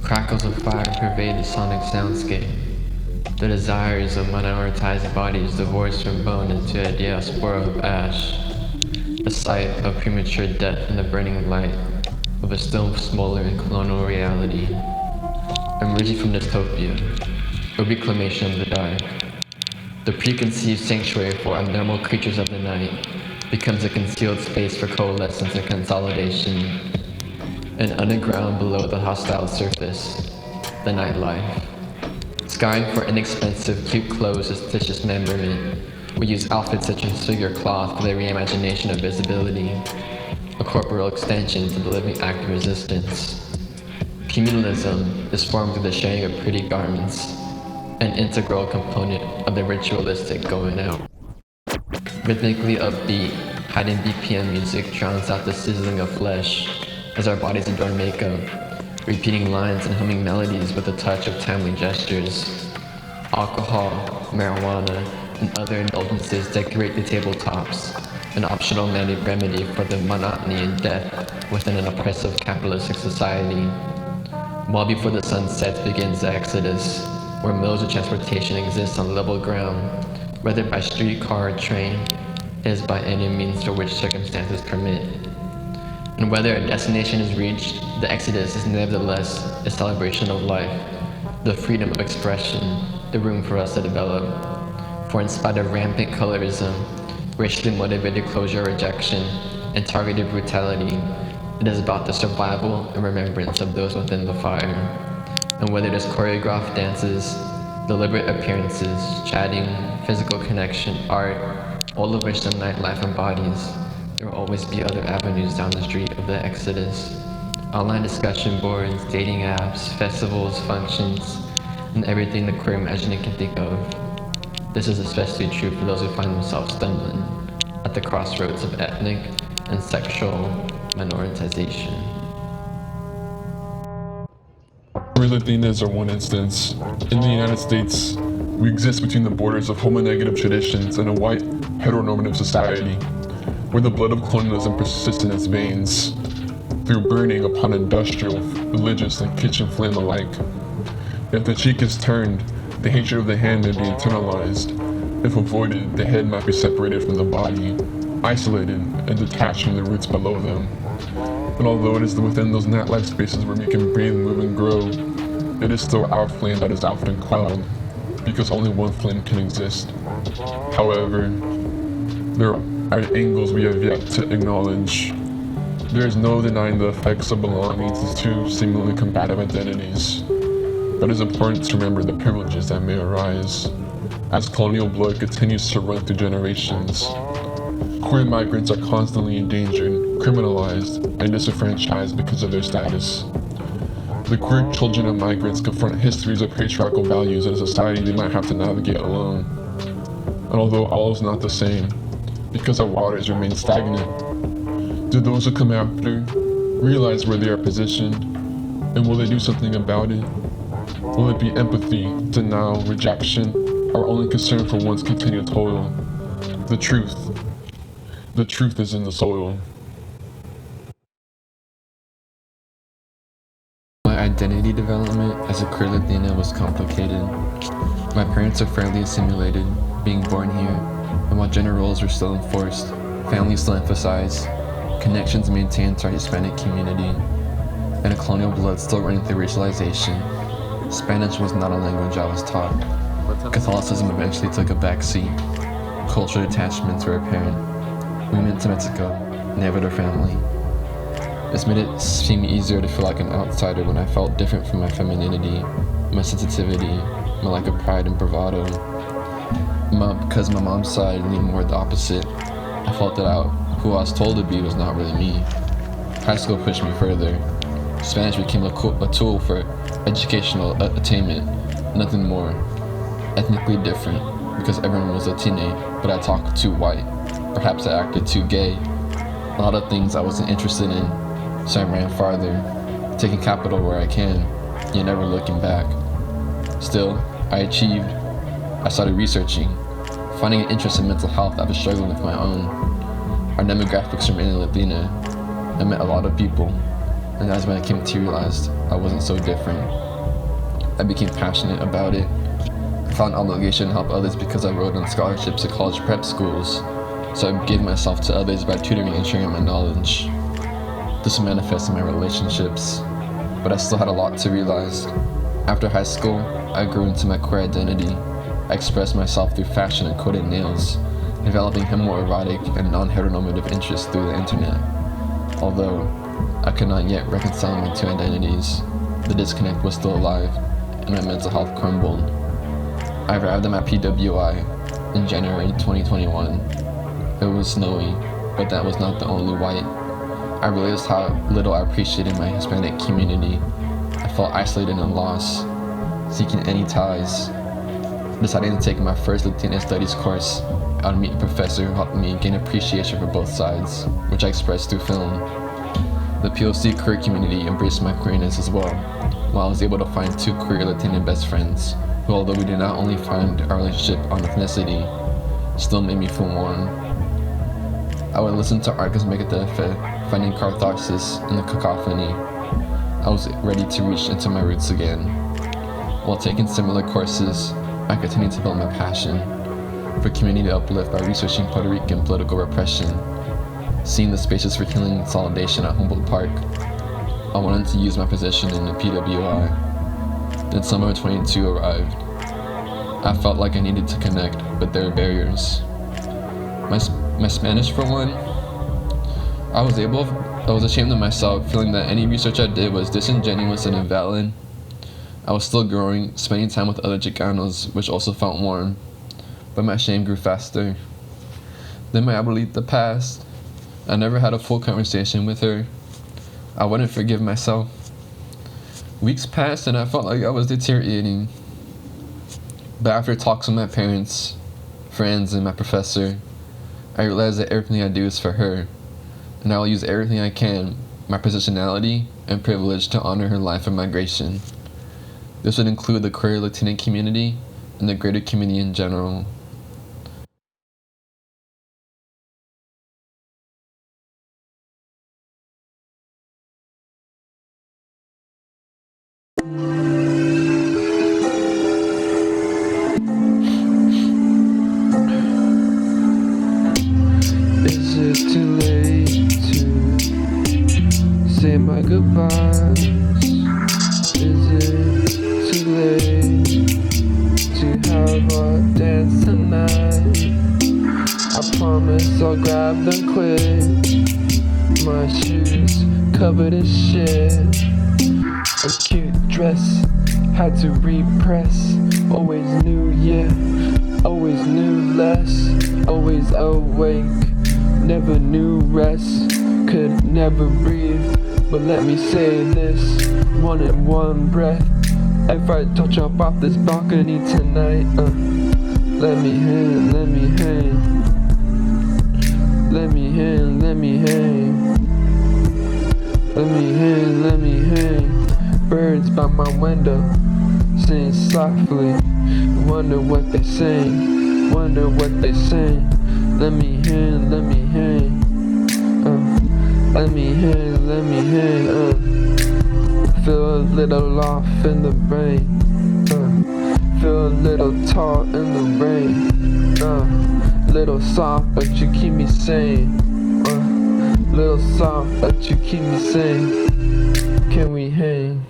Crackles of fire pervade the sonic soundscape. The desires of minoritized bodies divorced from bone into a diaspora of ash. The sight of premature death in the burning light of a still smoldering colonial reality. Emerging from dystopia, a reclamation of the dark. The preconceived sanctuary for abnormal creatures of the night becomes a concealed space for coalescence and consolidation. An underground below the hostile surface, the nightlife. Scouring for inexpensive, cute clothes as stitch dismemberment, we use outfits that transfigure cloth for the reimagination of visibility, a corporeal extension to the living act of resistance. Communalism is formed through the sharing of pretty garments, an integral component of the ritualistic going out. Rhythmically upbeat, hiding BPM music drowns out the sizzling of flesh as our bodies adorn makeup, repeating lines and humming melodies with a touch of timely gestures. Alcohol, marijuana, and other indulgences decorate the tabletops, an optional remedy for the monotony and death within an oppressive capitalistic society. While before the sun sets begins the exodus, where modes of transportation exist on level ground, whether by streetcar or train, it is by any means for which circumstances permit. And whether a destination is reached, the exodus is nevertheless a celebration of life, the freedom of expression, the room for us to develop. For in spite of rampant colorism, racially motivated closure or rejection, and targeted brutality, it is about the survival and remembrance of those within the fire. And whether it is choreographed dances, deliberate appearances, chatting, physical connection, art, all of which the nightlife embodies, there will always be other avenues down the street of the exodus. Online discussion boards, dating apps, festivals, functions, and everything the queer imagining can think of. This is especially true for those who find themselves stumbling at the crossroads of ethnic and sexual minoritization. Queer Latinas are one instance. In the United States, we exist between the borders of homonegative traditions and a white, heteronormative society, where the blood of colonialism persists in its veins, through burning upon industrial, religious, and kitchen flame alike. If the cheek is turned, the hatred of the hand may be internalized. If avoided, the head might be separated from the body, isolated and detached from the roots below them. But although it is within those nightlife spaces where we can breathe, move, and grow, it is still our flame that is often quelled, because only one flame can exist. However, there are angles we have yet to acknowledge. There is no denying the effects of belonging to two seemingly combative identities, but it is important to remember the privileges that may arise as colonial blood continues to run through generations. Queer migrants are constantly endangered, criminalized, and disenfranchised because of their status. The queer children of migrants confront histories of patriarchal values in a society they might have to navigate alone. And although all is not the same, because our waters remain stagnant, do those who come after realize where they are positioned, and will they do something about it? Will it be empathy, denial, rejection, or only concern for one's continued toil? The truth is in the soil. My identity development as a queer Latina was complicated. My parents are fairly assimilated, being born here, and while gender roles were still enforced, families still emphasized, connections maintained to our Hispanic community, and a colonial blood still running through racialization. Spanish was not a language I was taught. Catholicism eventually took a backseat. Cultural attachments were apparent. We went to Mexico, never the family. This made it seem easier to feel like an outsider when I felt different from my femininity, my sensitivity, my lack of pride and bravado. Because my mom's side leaned more the opposite, I felt that who I was told to be was not really me. High school pushed me further. Spanish became a tool for educational attainment, nothing more. Ethnically different, because everyone was Latine, but I talked too white. Perhaps I acted too gay. A lot of things I wasn't interested in, so I ran farther, taking capital where I can, yet never looking back. Still, I achieved. I started researching, finding an interest in mental health I was struggling with my own. Our demographics remained Latina. I met a lot of people, and that's when I came to realize I wasn't so different. I became passionate about it. I found obligation to help others because I wrote on scholarships to college prep schools, so I gave myself to others by tutoring and sharing my knowledge. This manifests in my relationships, but I still had a lot to realize. After high school, I grew into my queer identity. I expressed myself through fashion and coated nails, developing homoerotic and non-heteronormative interests through the internet. Although I could not yet reconcile my two identities, the disconnect was still alive, and my mental health crumbled. I arrived at my PWI in January 2021. It was snowy, but that was not the only white. I realized how little I appreciated my Hispanic community. I felt isolated and lost, seeking any ties. Deciding to take my first Latina Studies course, I would meet a professor who helped me gain appreciation for both sides, which I expressed through film. The POC queer community embraced my queerness as well, while I was able to find two queer Latina best friends, who, although we did not only find our relationship on ethnicity, still made me feel warm. I would listen to Arcas Megatefe, finding catharsis in the cacophony. I was ready to reach into my roots again. While taking similar courses, I continued to build my passion for community uplift by researching Puerto Rican political repression, seeing the spaces for healing and consolidation at Humboldt Park. I wanted to use my position in the PWI. Then summer of 22 arrived. I felt like I needed to connect, but there were barriers. My Spanish, for one, I was ashamed of myself, feeling that any research I did was disingenuous and invalid. I was still growing, spending time with other Chicanos, which also felt warm, but my shame grew faster. Then my abuelita passed. I never had a full conversation with her. I wouldn't forgive myself. Weeks passed and I felt like I was deteriorating. But after talks with my parents, friends, and my professor, I realized that everything I do is for her, and I will use everything I can, my positionality and privilege, to honor her life of migration. This would include the queer Latina community and the greater community in general. Is it too late to say my goodbyes? Is it too late to have a dance tonight? I promise I'll grab them quick. My shoes covered in shit. A cute dress, had to repress. Always knew, yeah, always knew less. Always awake, never knew rest. Could never breathe, but let me say this, one in one breath. If I touch up off this balcony tonight, let me hang, let me hang. Let me hang, let me hang. Let me hang, let me hang. Birds by my window, sing softly. Wonder what they sing, wonder what they sing. Let me hang, let me hang. Let me hang, let me hang. Feel a little off in the brain. Feel a little tall in the rain. Little soft, but you keep me sane. Little soft, but you keep me sane. Can we hang?